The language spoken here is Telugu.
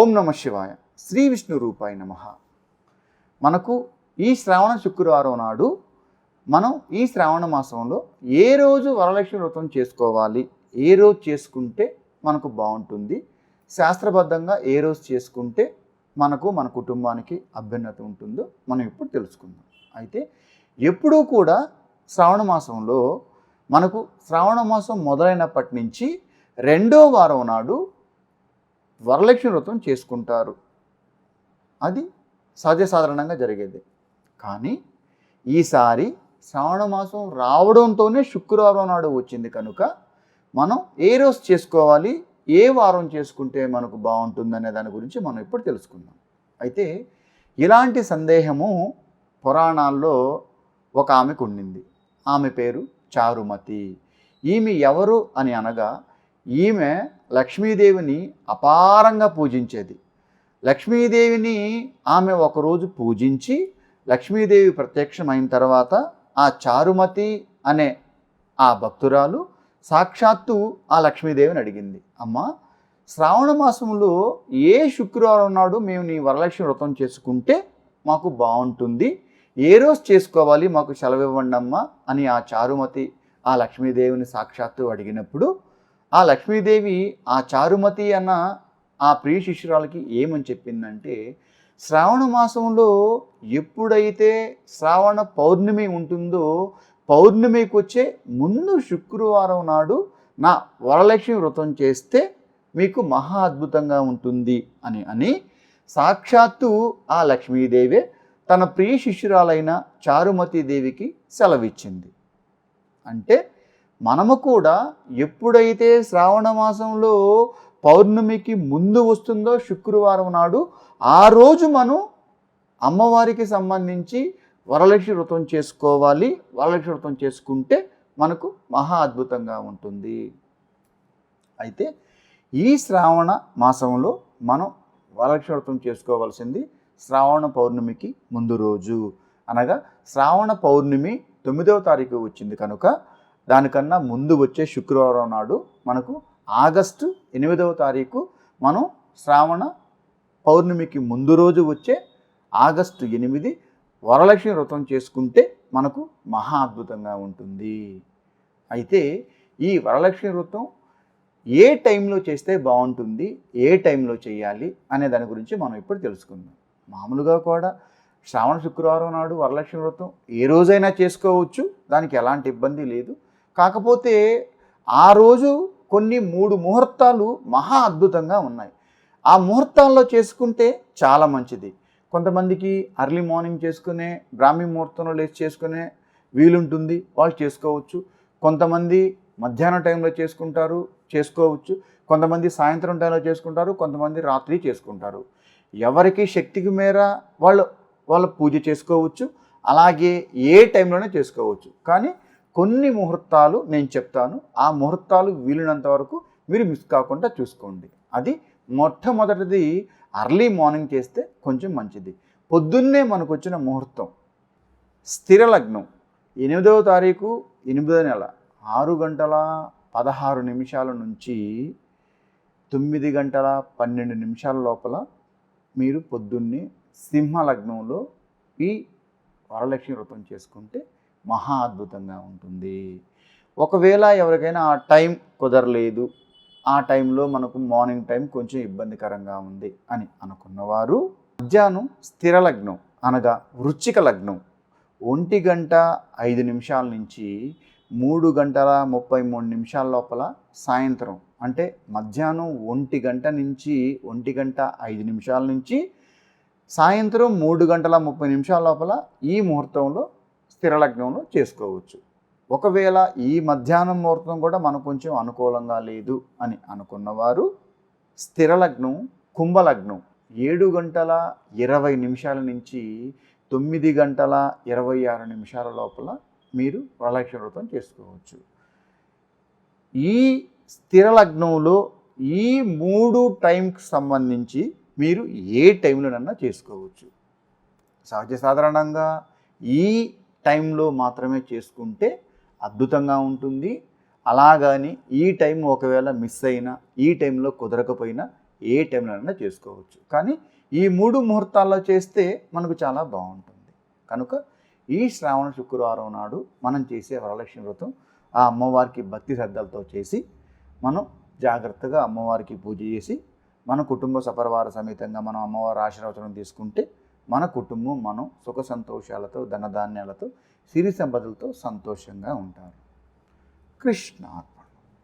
ఓం నమ శివాయ. శ్రీ విష్ణు రూపాయ నమః. మనకు ఈ శ్రావణ శుక్రవారం నాడు మనం ఈ శ్రావణ మాసంలో ఏ రోజు వరలక్ష్మి వ్రతం చేసుకోవాలి, ఏ రోజు చేసుకుంటే మనకు బాగుంటుంది, శాస్త్రబద్ధంగా ఏ రోజు చేసుకుంటే మనకు మన కుటుంబానికి అభ్యున్నతి ఉంటుందో మనం ఇప్పుడు తెలుసుకుందాం. అయితే ఎప్పుడూ కూడా శ్రావణ మాసంలో మనకు శ్రావణ మాసం మొదలైనప్పటి నుంచి రెండో వారం నాడు వరలక్ష్మి వ్రతం చేసుకుంటారు. అది సహజసాధారణంగా జరిగేది. కానీ ఈసారి శ్రావణ మాసం రావడంతోనే శుక్రవారం నాడు వచ్చింది కనుక మనం ఏ రోజు చేసుకోవాలి, ఏ వారం చేసుకుంటే మనకు బాగుంటుందనే దాని గురించి మనం ఇప్పుడు తెలుసుకుందాం. అయితే ఇలాంటి సందేహము పురాణాల్లో ఒక ఆమెకు ఉండింది. ఆమె పేరు చారుమతి. ఈమె ఎవరు అని అనగా ఈమె లక్ష్మీదేవిని అపారంగా పూజించేది. లక్ష్మీదేవిని ఆమె ఒకరోజు పూజించి లక్ష్మీదేవి ప్రత్యక్షమైన తర్వాత ఆ చారుమతి అనే ఆ భక్తురాలు సాక్షాత్తు ఆ లక్ష్మీదేవిని అడిగింది, అమ్మా, శ్రావణ మాసంలో ఏ శుక్రవారం నాడు మేము నీ వరలక్ష్మి వ్రతం చేసుకుంటే మాకు బాగుంటుంది, ఏ రోజు చేసుకోవాలి, మాకు సెలవు ఇవ్వండి అమ్మా అని ఆ చారుమతి ఆ లక్ష్మీదేవిని సాక్షాత్తు అడిగినప్పుడు ఆ లక్ష్మీదేవి ఆ చారుమతి అన్న ఆ ప్రియ శిష్యురాలకి ఏమని చెప్పిందంటే, శ్రావణ మాసంలో ఎప్పుడైతే శ్రావణ పౌర్ణమి ఉంటుందో పౌర్ణమికి వచ్చే ముందు శుక్రవారం నాడు నా వరలక్ష్మి వ్రతం చేస్తే మీకు మహా అద్భుతంగా ఉంటుంది అని సాక్షాత్తు ఆ లక్ష్మీదేవే తన ప్రియ శిష్యురాలైన చారుమతీదేవికి సెలవిచ్చింది. అంటే మనము కూడా ఎప్పుడైతే శ్రావణ మాసంలో పౌర్ణమికి ముందు వస్తుందో శుక్రవారం నాడు ఆ రోజు మనం అమ్మవారికి సంబంధించి వరలక్ష్మి వ్రతం చేసుకోవాలి. వరలక్ష్మి వ్రతం చేసుకుంటే మనకు మహా అద్భుతంగా ఉంటుంది. అయితే ఈ శ్రావణ మాసంలో మనం వరలక్ష్మి వ్రతం చేసుకోవాల్సింది శ్రావణ పౌర్ణమికి ముందు రోజు, అనగా శ్రావణ పౌర్ణమి 9వ తారీఖు వచ్చింది కనుక దానికన్నా ముందు వచ్చే శుక్రవారం నాడు మనకు ఆగస్టు 8వ తారీఖు మనం శ్రావణ పౌర్ణమికి ముందు రోజు వచ్చే ఆగస్టు 8 వరలక్ష్మి వ్రతం చేసుకుంటే మనకు మహా అద్భుతంగా ఉంటుంది. అయితే ఈ వరలక్ష్మి వ్రతం ఏ టైంలో చేస్తే బాగుంటుంది, ఏ టైంలో చేయాలి అనే దాని గురించి మనం ఇప్పుడు తెలుసుకుందాం. మామూలుగా కూడా శ్రావణ శుక్రవారం నాడు వరలక్ష్మి వ్రతం ఏ రోజైనా చేసుకోవచ్చు, దానికి ఎలాంటి ఇబ్బంది లేదు. కాకపోతే ఆ రోజు కొన్ని 3 ముహూర్తాలు మహా అద్భుతంగా ఉన్నాయి. ఆ ముహూర్తాల్లో చేసుకుంటే చాలా మంచిది. కొంతమందికి అర్లీ మార్నింగ్ చేసుకునే బ్రాహ్మీ ముహూర్తంలో లేచి చేసుకునే వీలుంటుంది, వాళ్ళు చేసుకోవచ్చు. కొంతమంది మధ్యాహ్నం టైంలో చేసుకోవచ్చు. కొంతమంది సాయంత్రం టైంలో చేసుకుంటారు, కొంతమంది రాత్రి చేసుకుంటారు. ఎవరికి శక్తికి మేర వాళ్ళ పూజ చేసుకోవచ్చు. అలాగే ఏ టైంలోనే చేసుకోవచ్చు. కానీ కొన్ని ముహూర్తాలు నేను చెప్తాను, ఆ ముహూర్తాలు వీలున్నంత వరకు మీరు మిస్ కాకుండా చూసుకోండి. అది మొట్టమొదటిది అర్లీ మార్నింగ్ చేస్తే కొంచెం మంచిది. పొద్దున్నే మనకు వచ్చిన ముహూర్తం స్థిర లగ్నం 8వ తారీఖు 8వ నెల 6:16 నుంచి 9:12 లోపల మీరు పొద్దున్నే సింహ లగ్నంలో ఈ వరలక్ష్మి వ్రతం చేసుకుంటే మహా అద్భుతంగా ఉంటుంది. ఒకవేళ ఎవరికైనా ఆ టైం కుదరలేదు, ఆ టైంలో మనకు మార్నింగ్ టైం కొంచెం ఇబ్బందికరంగా ఉంది అని అనుకున్నవారు మధ్యాహ్నం స్థిర లగ్నం అనగా వృశ్చిక లగ్నం 1:05 నుంచి 3:33 లోపల సాయంత్రం అంటే మధ్యాహ్నం 1 నుంచి 1:05 నుంచి సాయంత్రం 3:30 లోపల ఈ ముహూర్తంలో స్థిర లగ్నంలో చేసుకోవచ్చు. ఒకవేళ ఈ మధ్యాహ్నం ముహూర్తం కూడా మనకు కొంచెం అనుకూలంగా లేదు అని అనుకున్నవారు స్థిర లగ్నం కుంభలగ్నం 7:20 నుంచి 9:26 లోపల మీరు వరలక్ష్మి వ్రతం చేసుకోవచ్చు. ఈ స్థిర లగ్నంలో ఈ 3 టైంకి సంబంధించి మీరు ఏ టైంలోనన్నా చేసుకోవచ్చు. సాధారణంగా ఈ టైంలో మాత్రమే చేసుకుంటే అద్భుతంగా ఉంటుంది. అలాగని ఈ టైం ఒకవేళ మిస్ అయినా, ఈ టైంలో కుదరకపోయినా ఏ టైంలోనైనా చేసుకోవచ్చు. కానీ ఈ 3 ముహూర్తాల్లో చేస్తే మనకు చాలా బాగుంటుంది. కనుక ఈ శ్రావణ శుక్రవారం నాడు మనం చేసే వరలక్ష్మి వ్రతం ఆ అమ్మవారికి భక్తి శ్రద్ధలతో చేసి మనం జాగ్రత్తగా అమ్మవారికి పూజ చేసి మన కుటుంబ సపరివార సమేతంగా మనం అమ్మవారి ఆశీర్వచనం తీసుకుంటే మన కుటుంబం మనం సుఖ సంతోషాలతో ధనధాన్యాలతో సిరి సంపదలతో సంతోషంగా ఉంటారు. కృష్ణ